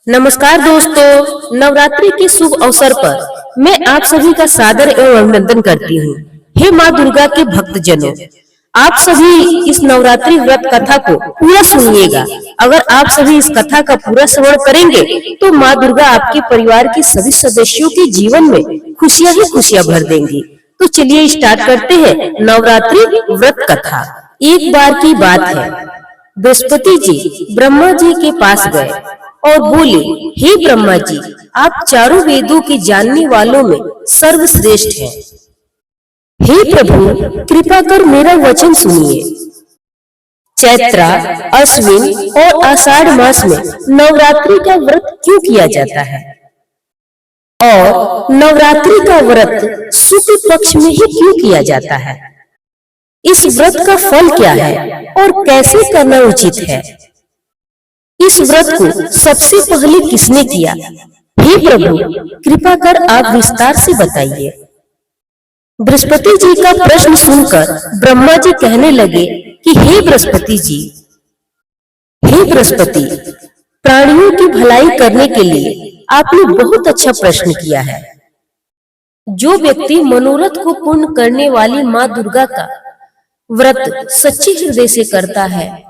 नमस्कार दोस्तों, नवरात्रि के शुभ अवसर पर मैं आप सभी का सादर एवं अभिनंदन करती हूँ। हे माँ दुर्गा के भक्तजनों, आप सभी इस नवरात्रि व्रत कथा को पूरा सुनिएगा। अगर आप सभी इस कथा का पूरा श्रवण करेंगे तो माँ दुर्गा आपके परिवार के सभी सदस्यों के जीवन में खुशियां ही खुशियां भर देंगी। तो चलिए स्टार्ट करते हैं नवरात्रि व्रत कथा। एक बार की बात है, बृहस्पति जी ब्रह्मा जी के पास गए और बोले, हे ब्रह्मा जी, आप चारों वेदों के जानने वालों में सर्वश्रेष्ठ हैं। हे प्रभु, कृपा कर मेरा वचन सुनिए। चैत्र, अश्विन और आषाढ़ मास में नवरात्रि का व्रत क्यों किया जाता है और नवरात्रि का व्रत शुक्ल पक्ष में ही क्यों किया जाता है? इस व्रत का फल क्या है और कैसे करना उचित है? इस व्रत को सबसे पहले किसने किया? हे प्रभु, कृपा कर आप विस्तार से बताइए। बृहस्पति जी का प्रश्न सुनकर ब्रह्मा जी कहने लगे कि हे बृहस्पति जी, हे बृहस्पति, प्राणियों की भलाई करने के लिए आपने बहुत अच्छा प्रश्न किया है। जो व्यक्ति मनोरथ को पूर्ण करने वाली माँ दुर्गा का व्रत सच्चे हृदय से करता है,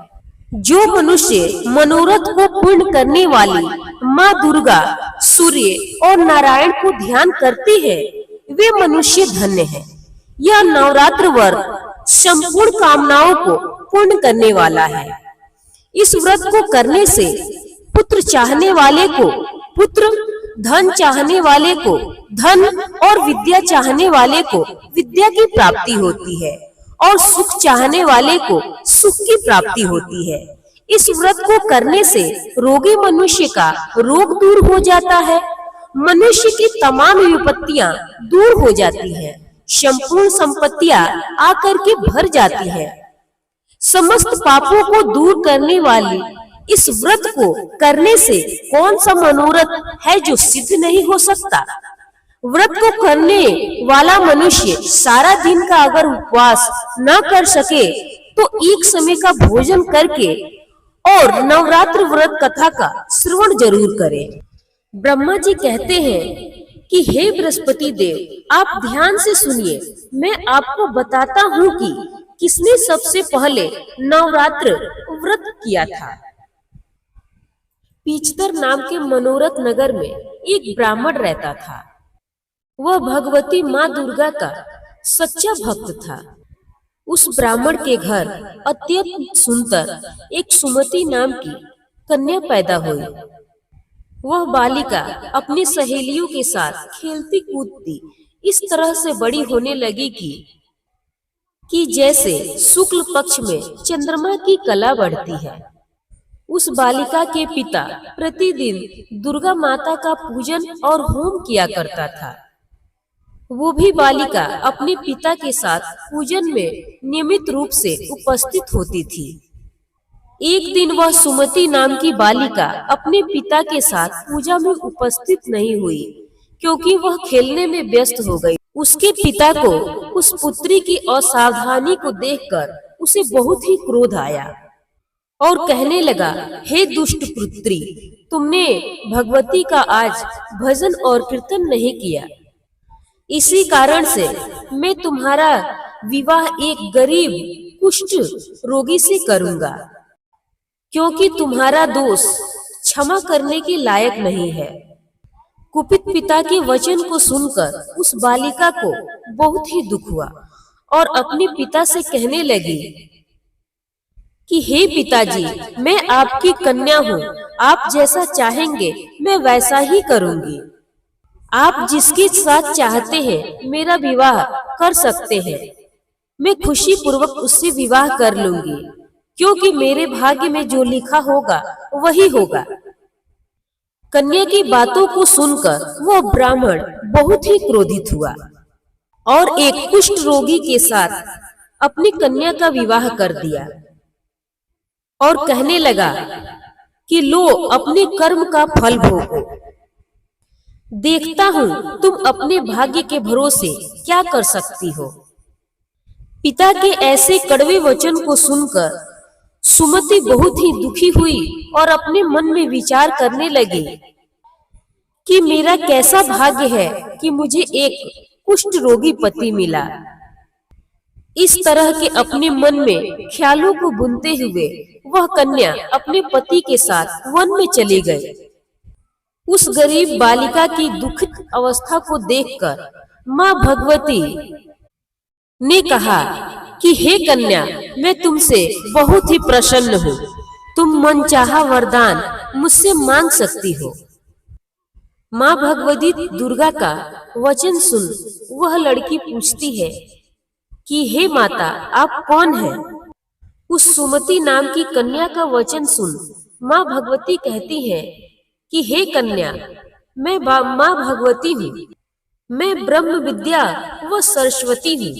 जो मनुष्य मनोरथ को पूर्ण करने वाली माँ दुर्गा, सूर्य और नारायण को ध्यान करते हैं, वे मनुष्य धन्य हैं। यह नवरात्र व्रत संपूर्ण कामनाओं को पूर्ण करने वाला है। इस व्रत को करने से पुत्र चाहने वाले को पुत्र, धन चाहने वाले को धन और विद्या चाहने वाले को विद्या की प्राप्ति होती है और सुख चाहने वाले को सुख की प्राप्ति होती है। इस व्रत को करने से रोगी मनुष्य का रोग दूर हो जाता है, मनुष्य की तमाम विपत्तियां दूर हो जाती हैं, संपूर्ण संपत्तियां आकर के भर जाती हैं। समस्त पापों को दूर करने वाली इस व्रत को करने से कौन सा मनोरथ है जो सिद्ध नहीं हो सकता? व्रत को करने वाला मनुष्य सारा दिन का अगर उपवास न कर सके तो एक समय का भोजन करके और नवरात्र व्रत कथा का श्रवण जरूर करें। ब्रह्मा जी कहते हैं कि हे बृहस्पति देव, आप ध्यान से सुनिए। मैं आपको बताता हूँ कि किसने सबसे पहले नवरात्र व्रत किया था। पीचतर नाम के मनोरथ नगर में एक ब्राह्मण रहता था। वह भगवती माँ दुर्गा का सच्चा भक्त था। उस ब्राह्मण के घर अत्यंत सुंदर एक सुमति नाम की कन्या पैदा हुई। वह बालिका अपनी सहेलियों के साथ खेलती कूदती इस तरह से बड़ी होने लगी कि जैसे शुक्ल पक्ष में चंद्रमा की कला बढ़ती है। उस बालिका के पिता प्रतिदिन दुर्गा माता का पूजन और होम किया करता था। वो भी बालिका अपने पिता के साथ पूजन में नियमित रूप से उपस्थित होती थी। एक दिन वह सुमति नाम की बालिका अपने पिता के साथ पूजा में उपस्थित नहीं हुई क्योंकि वह खेलने में व्यस्त हो गई। उसके पिता को उस पुत्री की असावधानी को देखकर उसे बहुत ही क्रोध आया और कहने लगा, हे दुष्ट पुत्री, तुमने भगवती का आज भजन और कीर्तन नहीं किया। इसी कारण से मैं तुम्हारा विवाह एक गरीब कुष्ठ रोगी से करूंगा, क्योंकि तुम्हारा दोष क्षमा करने के लायक नहीं है। कुपित पिता के वचन को सुनकर उस बालिका को बहुत ही दुख हुआ और अपने पिता से कहने लगी कि हे पिताजी, मैं आपकी कन्या हूँ, आप जैसा चाहेंगे मैं वैसा ही करूंगी। आप जिसके साथ चाहते हैं मेरा विवाह कर सकते हैं। मैं खुशी पूर्वक उससे विवाह कर लूंगी, क्योंकि मेरे भाग्य में जो लिखा होगा वही होगा। कन्या की बातों को सुनकर वह ब्राह्मण बहुत ही क्रोधित हुआ और एक कुष्ठ रोगी के साथ अपनी कन्या का विवाह कर दिया और कहने लगा कि लो अपने कर्म का फल भोगो। देखता हूँ तुम अपने भाग्य के भरोसे क्या कर सकती हो। पिता के ऐसे कड़वे वचन को सुनकर सुमति बहुत ही दुखी हुई और अपने मन में विचार करने लगी कि मेरा कैसा भाग्य है कि मुझे एक कुष्ठ रोगी पति मिला। इस तरह के अपने मन में ख्यालों को बुनते हुए वह कन्या अपने पति के साथ वन में चली गई। उस गरीब बालिका की दुखित अवस्था को देखकर माँ भगवती ने कहा कि हे कन्या, मैं तुमसे बहुत ही प्रसन्न हूँ। तुम मनचाहा वरदान मुझसे मांग सकती हो। माँ भगवती दुर्गा का वचन सुन वह लड़की पूछती है कि हे माता, आप कौन हैं? उस सुमति नाम की कन्या का वचन सुन माँ भगवती कहती है कि हे कन्या, मैं माँ भगवती हूँ। मैं ब्रह्म विद्या व सरस्वती हूँ।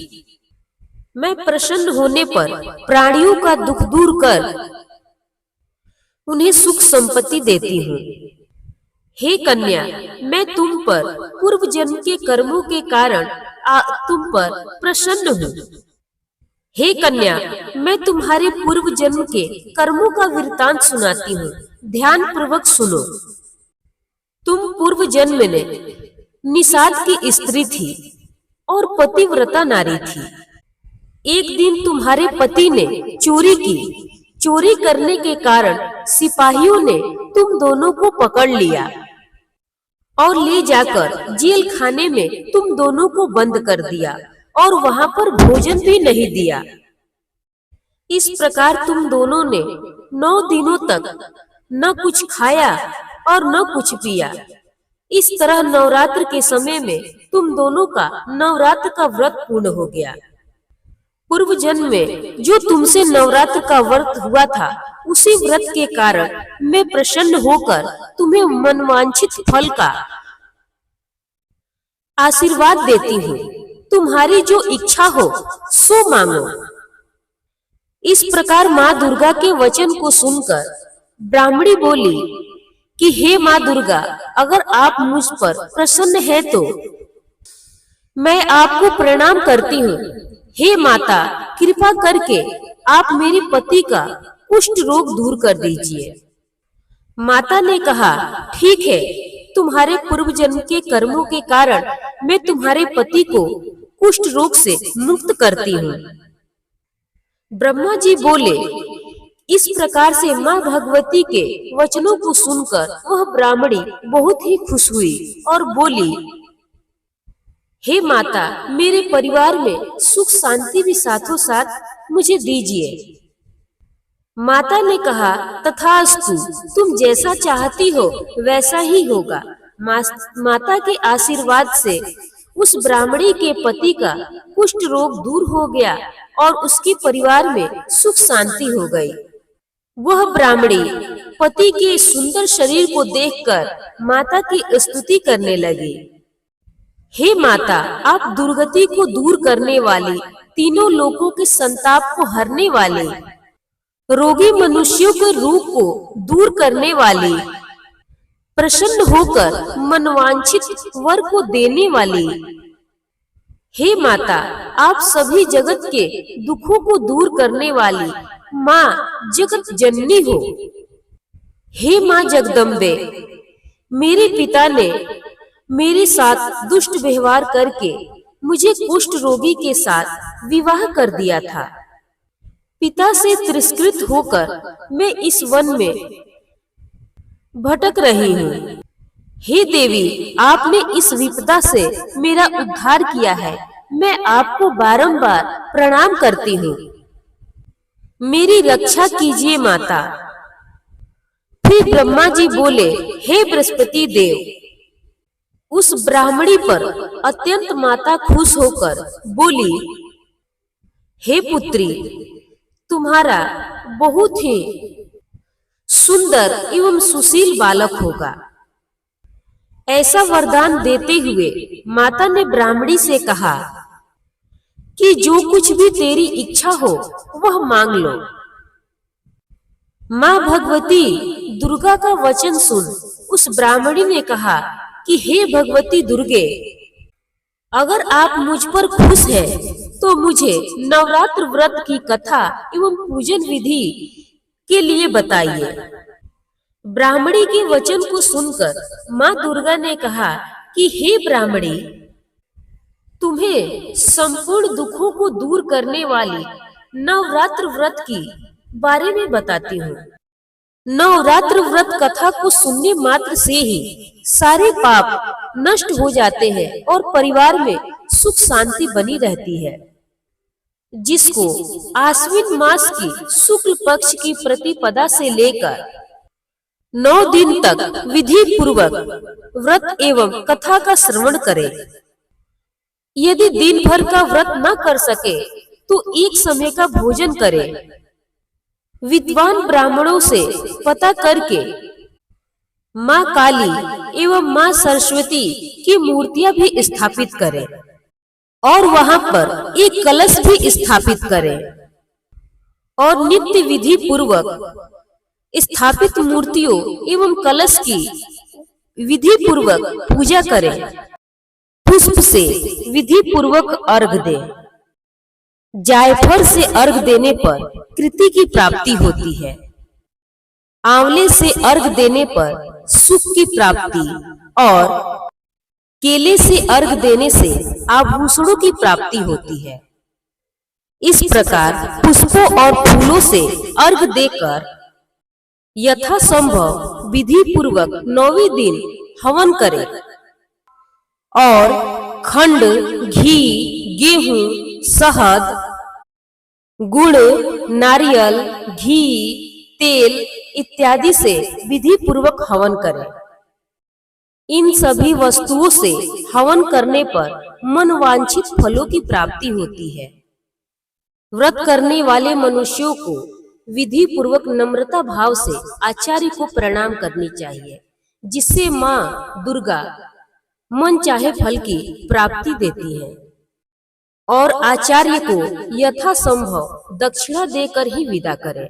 मैं प्रसन्न होने पर प्राणियों का दुख दूर कर उन्हें सुख संपत्ति देती हूँ। हे कन्या, मैं तुम पर पूर्व जन्म के कर्मों के कारण तुम पर प्रसन्न हूँ। हे कन्या, मैं तुम्हारे पूर्व जन्म के कर्मों का वृतांत सुनाती हूँ। ध्यान पूर्वक सुनो। तुम पूर्व जन्म में निषाद की स्त्री थी और पतिव्रता नारी थी। एक दिन तुम्हारे पति ने चोरी की। चोरी करने के कारण सिपाहियों ने तुम दोनों को पकड़ लिया और ले जाकर जेल खाने में तुम दोनों को बंद कर दिया और वहां पर भोजन भी नहीं दिया। इस प्रकार तुम दोनों ने 9 दिनों तक न कुछ खाया और न कुछ पिया। इस तरह नवरात्र के समय में तुम दोनों का नवरात्र का व्रत पूर्ण हो गया। पूर्व जन्म में जो तुमसे नवरात्र का व्रत हुआ था, उसी व्रत के कारण मैं प्रसन्न होकर तुम्हें मनवांछित फल का आशीर्वाद देती हूँ। तुम्हारी जो इच्छा हो सो मांगो। इस प्रकार माँ दुर्गा के वचन को सुनकर ब्राह्मणी बोली कि हे माँ दुर्गा, अगर आप मुझ पर प्रसन्न है तो मैं आपको प्रणाम करती हूँ। हे माता, कृपा करके आप मेरे पति का कुष्ठ रोग दूर कर दीजिए। माता ने कहा, ठीक है, तुम्हारे पूर्व जन्म के कर्मों के कारण मैं तुम्हारे पति को कुष्ठ रोग से मुक्त करती हूँ। ब्रह्मा जी बोले। इस प्रकार से माँ भगवती के वचनों को सुनकर वह ब्राह्मणी बहुत ही खुश हुई और बोली, हे माता, मेरे परिवार में सुख शांति भी साथों साथ मुझे दीजिए। माता ने कहा, तथास्तु, तुम जैसा चाहती हो वैसा ही होगा। माता के आशीर्वाद से उस ब्राह्मणी के पति का कुष्ठ रोग दूर हो गया और उसके परिवार में सुख शांति हो गई। वह ब्राह्मणी पति के सुंदर शरीर को देखकर माता की स्तुति करने लगी। हे माता, आप दुर्गति को दूर करने वाली, तीनों लोकों के संताप को हरने वाली, रोगी मनुष्यों के रोग को दूर करने वाली, प्रसन्न होकर मनवांछित वर को देने वाली। हे माता, आप सभी जगत के दुखों को दूर करने वाली माँ जगत जननी हो। हे माँ जगदम्बे, मेरे पिता ने मेरे साथ दुष्ट व्यवहार करके मुझे कुष्ठ रोगी के साथ विवाह कर दिया था। पिता से तिरस्कृत होकर मैं इस वन में भटक रही हूँ। हे देवी, आपने इस विपदा से मेरा उद्धार किया है। मैं आपको बारंबार प्रणाम करती हूँ। मेरी रक्षा कीजिए माता। फिर ब्रह्मा जी बोले, हे बृहस्पति देव। उस ब्राह्मणी पर अत्यंत माता खुश होकर बोली, हे पुत्री, तुम्हारा बहुत ही सुंदर एवं सुशील बालक होगा। ऐसा वरदान देते हुए माता ने ब्राह्मणी से कहा कि जो कुछ भी तेरी इच्छा हो वह मांग लो। माँ भगवती दुर्गा का वचन सुन उस ब्राह्मणी ने कहा कि हे भगवती दुर्गे, अगर आप मुझ पर खुश हैं तो मुझे नवरात्र व्रत की कथा एवं पूजन विधि के लिए बताइए। ब्राह्मणी के वचन को सुनकर माँ दुर्गा ने कहा कि हे ब्राह्मणी, तुम्हें संपूर्ण दुखों को दूर करने वाली नवरात्र व्रत की बारे में बताती हूँ। नवरात्र व्रत कथा को सुनने मात्र से ही सारे पाप नष्ट हो जाते हैं और परिवार में सुख शांति बनी रहती है। जिसको आश्विन मास की शुक्ल पक्ष की प्रतिपदा से लेकर 9 दिन तक विधि पूर्वक व्रत एवं कथा का श्रवण करे। यदि दिन भर का व्रत न कर सके तो एक समय का भोजन करे। विद्वान ब्राह्मणों से पता करके माँ काली एवं माँ सरस्वती की मूर्तियां भी स्थापित करें और वहां पर एक कलश भी स्थापित करें और नित्य विधि पूर्वक स्थापित मूर्तियों एवं कलश की विधि पूर्वक पूजा करें। पुष्प से विधि पूर्वक अर्घ दें। जायफल से अर्घ देने पर कृति की प्राप्ति होती है। आंवले से अर्घ देने पर सुख की प्राप्ति और केले से अर्घ देने से आभूषणों की प्राप्ति होती है। इस प्रकार पुष्पों और फूलों से अर्घ देकर यथासंभव विधि पूर्वक 9वें दिन हवन करें और खंड, घी, गेहूं, शहद, गुड़, नारियल, घी, तेल इत्यादि से विधि पूर्वक हवन करें। इन सभी वस्तुओं से हवन करने पर मनवांछित फलों की प्राप्ति होती है। व्रत करने वाले मनुष्यों को विधि पूर्वक नम्रता भाव से आचार्य को प्रणाम करनी चाहिए, जिससे माँ दुर्गा मन चाहे फल की प्राप्ति देती है और आचार्य को यथासंभव दक्षिणा देकर ही विदा करें।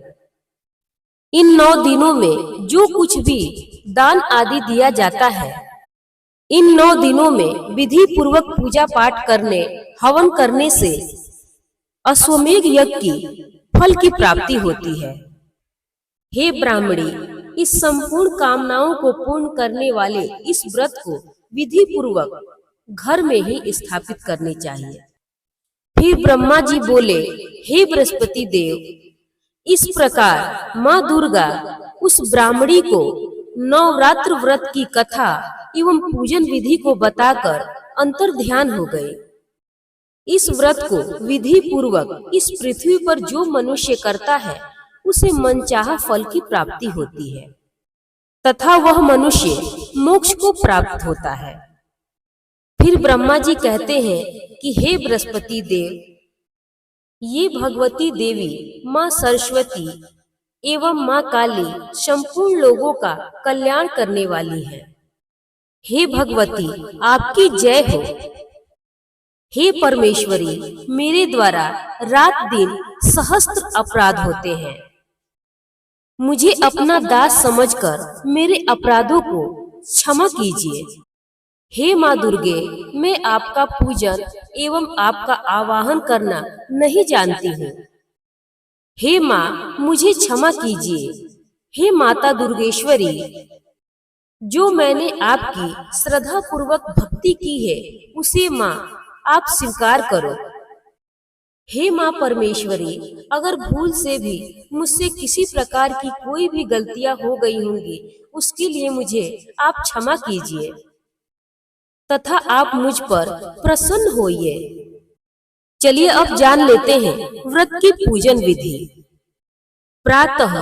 इन 9 दिनों में जो कुछ भी दान आदि दिया जाता है, इन 9 दिनों में विधि पूर्वक पूजा पाठ करने, हवन करने से अश्वमेध यज्ञ की फल की प्राप्ति होती है। हे ब्राह्मणी, इस संपूर्ण कामनाओं को पूर्ण करने वाले इस व्रत को विधि पूर्वक घर में ही स्थापित करनी चाहिए। फिर ब्रह्मा जी बोले, हे बृहस्पति देव, इस प्रकार माँ दुर्गा उस ब्राह्मणी को नवरात्र व्रत की कथा एवं पूजन विधि को बताकर अंतर ध्यान हो गए। इस व्रत को विधि पूर्वक इस पृथ्वी पर जो मनुष्य करता है उसे मनचाहा फल की प्राप्ति होती है तथा वह मनुष्य मोक्ष को प्राप्त होता है। फिर ब्रह्मा जी कहते हैं कि हे बृहस्पति देव, ये भगवती देवी माँ सरस्वती एवं माँ काली संपूर्ण लोगों का कल्याण करने वाली है। हे भगवती, आपकी जय हो। हे परमेश्वरी, मेरे द्वारा रात दिन सहस्त्र अपराध होते हैं। मुझे अपना दास समझकर मेरे अपराधों को क्षमा कीजिए। हे माँ दुर्गे, मैं आपका पूजन एवं आपका आवाहन करना नहीं जानती हूँ। हे माँ, मुझे क्षमा कीजिए। हे माता दुर्गेश्वरी, जो मैंने आपकी श्रद्धा पूर्वक भक्ति की है उसे माँ आप स्वीकार करो। हे माँ परमेश्वरी, अगर भूल से भी मुझसे किसी प्रकार की कोई भी गलतियां हो गई होंगी, उसके लिए मुझे आप क्षमा कीजिए तथा आप मुझ पर प्रसन्न होइए। चलिए अब जान लेते हैं व्रत की पूजन विधि। प्रातः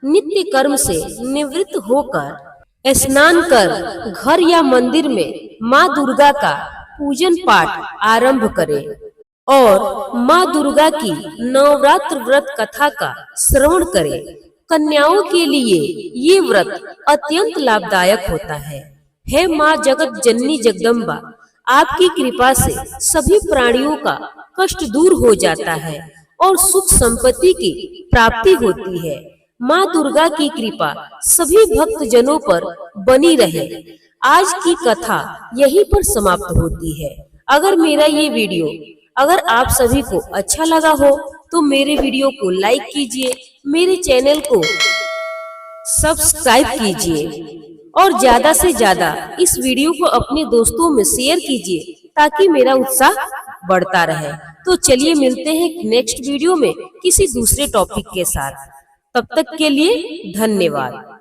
नित्य कर्म से निवृत्त होकर स्नान कर घर या मंदिर में माँ दुर्गा का पूजन पाठ आरंभ करें और माँ दुर्गा की नवरात्र व्रत कथा का श्रवण करें। कन्याओं के लिए ये व्रत अत्यंत लाभदायक होता है। हे माँ जगत जननी जगदम्बा, आपकी कृपा से सभी प्राणियों का कष्ट दूर हो जाता है और सुख संपत्ति की प्राप्ति होती है। माँ दुर्गा की कृपा सभी भक्त जनों पर बनी रहे। आज की कथा यहीं पर समाप्त होती है। अगर मेरा ये वीडियो अगर आप सभी को अच्छा लगा हो तो मेरे वीडियो को लाइक कीजिए, मेरे चैनल को सब्सक्राइब कीजिए और ज्यादा से ज्यादा इस वीडियो को अपने दोस्तों में शेयर कीजिए ताकि मेरा उत्साह बढ़ता रहे। तो चलिए मिलते हैं नेक्स्ट वीडियो में किसी दूसरे टॉपिक के साथ। तब तक के लिए धन्यवाद।